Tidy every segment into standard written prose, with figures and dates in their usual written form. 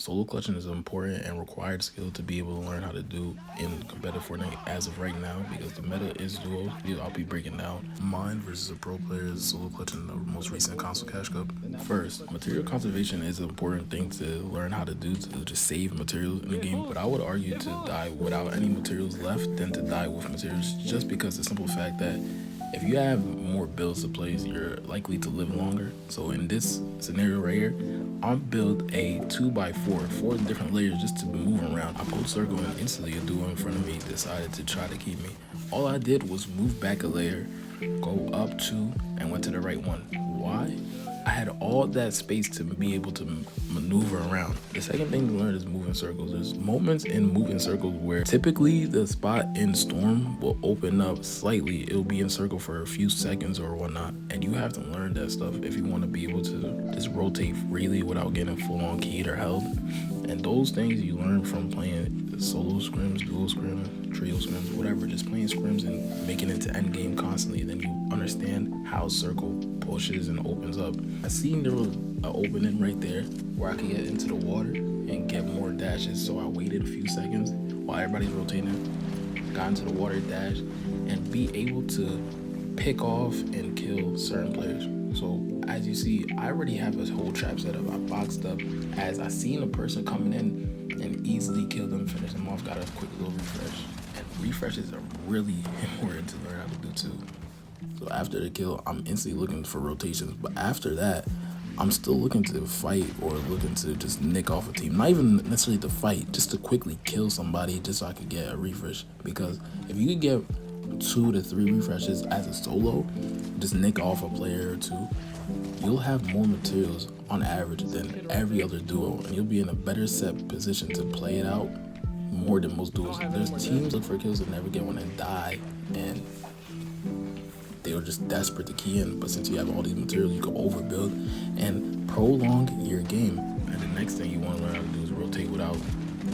Solo clutching is an important and required skill to be able to learn how to do in competitive Fortnite as of right now, because the meta is duos. I'll be breaking down mine versus a pro player's solo clutching the most recent console cash cup. First, material conservation is an important thing to learn how to do to just save materials in the game, but I would argue to die without any materials left than to die with materials, just because the simple fact that if you have more builds to place, you're likely to live longer. So in this scenario right here, I'll build a 2x4, four different layers just to move around. I pulled circle and instantly a duo in front of me decided to try to keep me. All I did was move back a layer, go up two, and went to the right one. Why? I had all that space to be able to maneuver around. The second thing to learn is moving circles. There's moments in moving circles where typically the spot in storm will open up slightly. It'll be in circle for a few seconds or whatnot, and you have to learn that stuff if you want to be able to just rotate freely without getting full on keyed or held. And those things you learn from playing solo scrims, duo scrims, trio scrims, whatever, just playing scrims and making it to end game constantly. Then you understand how circle pushes and opens up. I seen there was an opening right there where I could get into the water and get more dashes. So I waited a few seconds while everybody's rotating, got into the water dash, and be able to pick off and kill certain players. So as you see, I already have a whole trap set up. I boxed up as I seen a person coming in and easily killed them, finish them off, got a quick little refresh. And refreshes are really important to learn how to do too. So after the kill, I'm instantly looking for rotations. But after that, I'm still looking to fight or looking to just nick off a team. Not even necessarily to fight, just to quickly kill somebody just so I could get a refresh. Because if you could get 2 to 3 refreshes as a solo, just nick off a player or two, you'll have more materials on average than every other duo, and you'll be in a better set position to play it out more than most duos. There's teams look for kills that never get one and die, and they were just desperate to key in. But since you have all these materials, you can overbuild and prolong your game. And the next thing you want to learn how to do is rotate without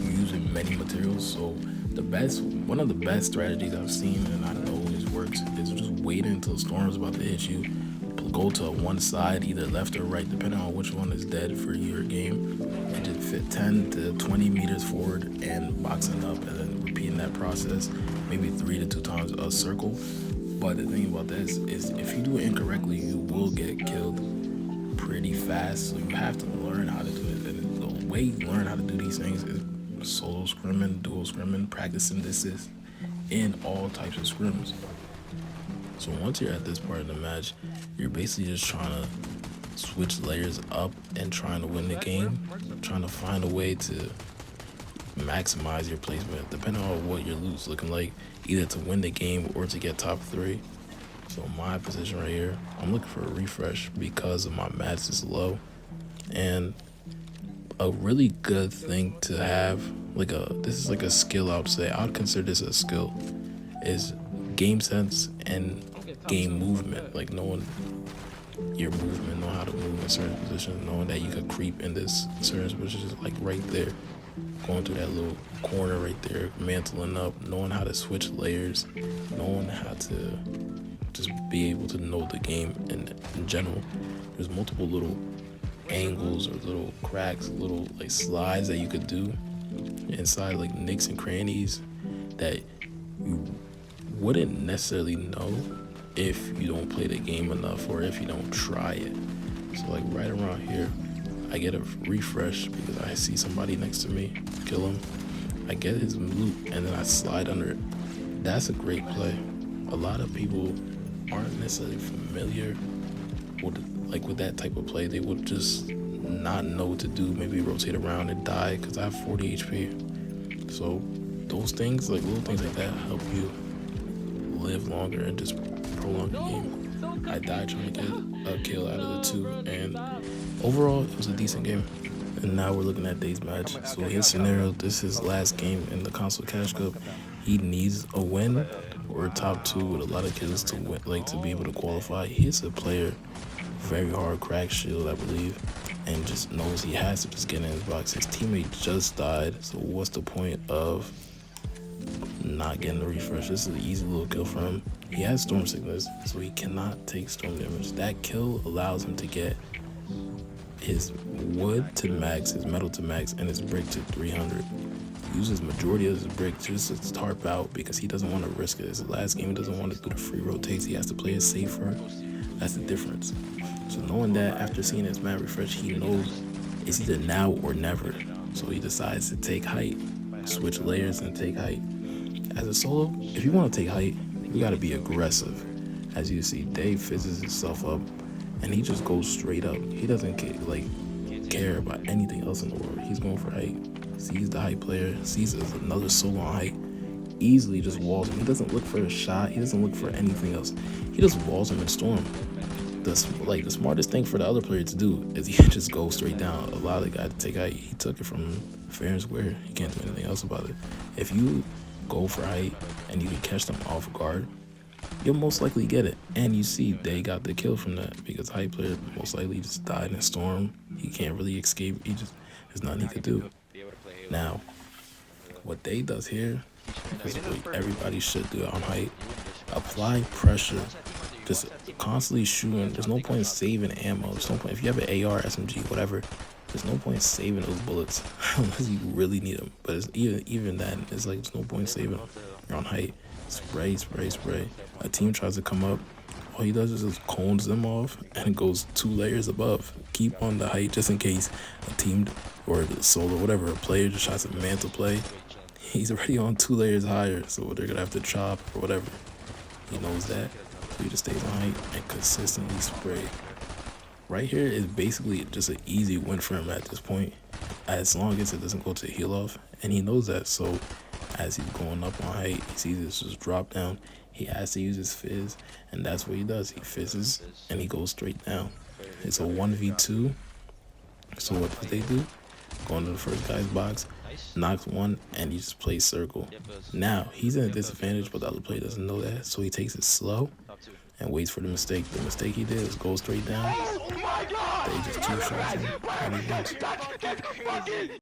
using many materials. So one of the best strategies I've seen, and I know it works, is just waiting until the storm's about to hit you. Go to one side, either left or right, depending on which one is dead for your game, and just fit 10 to 20 meters forward and boxing up, and then repeating that process maybe 3 to 2 times a circle. But the thing about this is if you do it incorrectly, you will get killed pretty fast. So you have to learn how to do it. And the way you learn how to do these things is solo scrimming, duo scrimming, practicing this in all types of scrims. So once you're at this part of the match, you're basically just trying to switch layers up and trying to win the game, trying to find a way to maximize your placement depending on what your loot's looking like, either to win the game or to get top 3. So my position right here, I'm looking for a refresh because of my match is low. And a really good thing to have, this is like a skill I would say, I would consider this a skill, is game sense and game movement. Like knowing your movement, knowing how to move in certain positions, knowing that you could creep in this certain positions, like right there, going through that little corner right there, mantling up, knowing how to switch layers, knowing how to just be able to know the game in general. There's multiple little angles or little cracks, little like slides that you could do inside like nicks and crannies that you wouldn't necessarily know if you don't play the game enough or if you don't try it. So like right around here, I get a refresh because I see somebody next to me, kill him, I get his loot, and then I slide under it. That's a great play. A lot of people aren't necessarily familiar with that type of play. They would just not know what to do, maybe rotate around and die because I have 40 HP. So those things, like little things like that, help you live longer and just prolong the game. I died trying to get a kill out of the 2, and overall it was a decent game. And now we're looking at Dave's match. So his scenario, this is his last game in the console cash cup. He needs a win or top 2 with a lot of kills to win, to be able to qualify. He's a player, very hard crack shield I believe, and just knows he has to just get in his box. His teammate just died, so what's the point of not getting the refresh? This is an easy little kill for him. He has storm sickness, so he cannot take storm damage. That kill allows him to get his wood to max, his metal to max, and his brick to 300. He uses majority of his brick just to tarp out because he doesn't want to risk it. His last game, he doesn't want to do the free rotates. He has to play it safer. That's the difference. So knowing that, after seeing his map refresh, he knows it's either now or never. So he decides to take height, switch layers, and take height. As a solo, if you want to take height, you got to be aggressive. As you see, Dave fizzes himself up, and he just goes straight up. He doesn't care about anything else in the world. He's going for height. Sees the height player, sees another solo on height, easily just walls him. He doesn't look for a shot. He doesn't look for anything else. He just walls him and storm. The smartest thing for the other player to do is he just go straight down. Allow the guy to take height. He took it from fair and square. He can't do anything else about it. If you go for height and you can catch them off guard, you'll most likely get it. And you see they got the kill from that because height player most likely just died in a storm. He can't really escape. There's nothing he could do. Now, what they does here is what everybody should do on height. Apply pressure. Just constantly shooting. There's no point in saving ammo. There's no point if you have an AR, SMG, whatever. There's no point in saving those bullets unless you really need them. But it's even then, it's like there's no point in saving them. You're on height. Spray, spray, spray. A team tries to come up. All he does is just cones them off and goes 2 layers above. Keep on the height just in case a team or the solo, whatever, a player just tries to mantle play. He's already on 2 layers higher, so they're gonna have to chop or whatever. He knows that, so he just stays on height and consistently spray. Right here is basically just an easy win for him at this point, as long as it doesn't go to heal off, and he knows that. So as he's going up on height, he sees this just drop down. He has to use his fizz, and that's what he does. He fizzes and he goes straight down. It's a 1v2. So what does they do? Go into the first guy's box, knocks one, and he just plays circle. Now he's in a disadvantage, but the other player doesn't know that, so he takes it slow and waits for the mistake. The mistake he did is go straight down. They just 2 shots him and he wins.